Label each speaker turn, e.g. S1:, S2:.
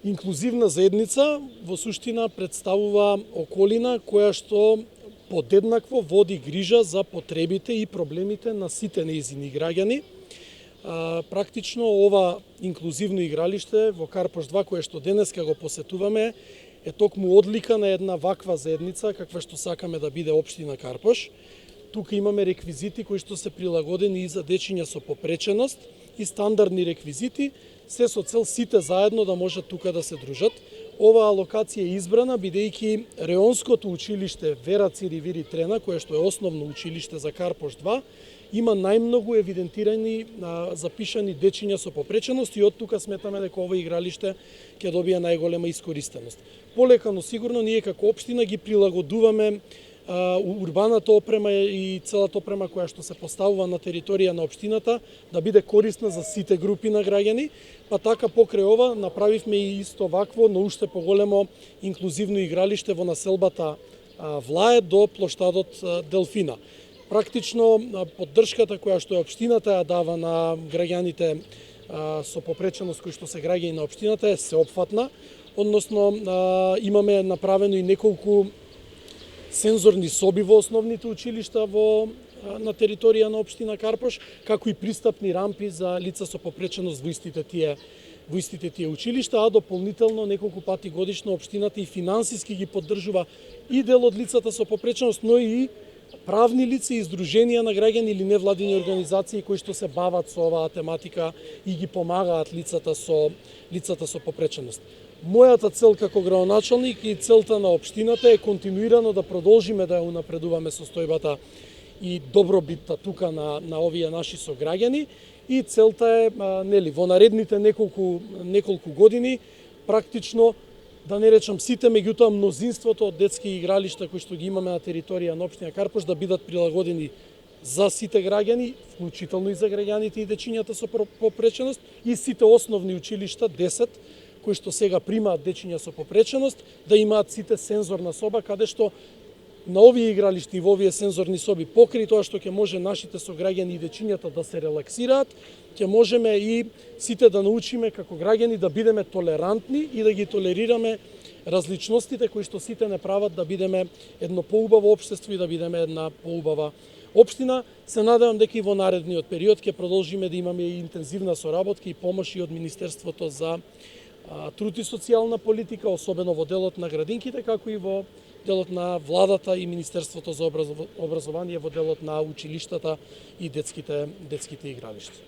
S1: Инклузивна заедница во суштина представува околина која што подеднакво води грижа за потребите и проблемите на сите нејзини граѓани. Практично ова инклузивно игралиште во Карпош 2, кое што денеска го посетуваме, е токму одлика на една ваква заедница каква што сакаме да биде општина Карпош. Тука имаме реквизити кои што се прилагодени и за дечиња со попреченост и стандардни реквизити, се со цел сите заедно да можат тука да се дружат. Оваа локација е избрана бидејќи Реонското училиште Вера Циревири Трена, кое што е основно училиште за Карпош 2, има најмногу евидентирани запишани дечиња со попреченост и од тука сметаме дека ова игралиште ќе добие најголема искористеност. Полека, но сигурно, ние како општина ги прилагодуваме урбаната опрема и целата опрема која што се поставува на територија на општината да биде корисна за сите групи на граѓани, па така покрај ова направивме и исто вакво, но уште поголемо инклузивно игралиште во населбата Влае до плоштадот Делфина. Практично поддршката која што општината ја дава на граѓаните со попреченост кои што се граѓани на општината е сеопфатна, односно имаме направено и неколку сензорни соби во основните училишта на територија на општина Карпош, како и пристапни рампи за лица со попреченост во истите тие училишта, а дополнително неколку пати годишно општината и финансиски ги поддржува и дел од лицата со попреченост, но и правни лица и издруженија на граѓани или невладини организации кои што се бават со оваа тематика и ги помагаат лицата со попреченост. Мојата цел како градоначалник и целта на општината е континуирано да продолжиме да ја унапредуваме состојбата и добробитта тука на овие наши сограѓани, и целта е во наредните неколку години практично, да не речам сите, меѓутоа мнозинството од детски игралишта кои што ги имаме на територија на општина Карпош да бидат прилагодени за сите граѓани, вклучително и за граѓаните и дечињата со попреченост, и сите основни училишта, 10, кои што сега примаат дечиња со попреченост, да имаат сите сензорна соба, каде што на овие игралишти и во овие сензорни соби, покри тоа што ќе може нашите сограѓани и дечињата да се релаксираат, ќе можеме и сите да научиме како граѓани да бидеме толерантни и да ги толерираме различностите кои што сите не прават да бидеме едно поубаво општество и да бидеме една поубава општина. Се надевам дека и во наредниот период ќе продолжиме да имаме и интензивна соработка и помош и од Министерството за труд и социјална политика, особено во делот на градинките, како и во делот на владата и Министерството за образование во делот на училиштата и детските игралишта.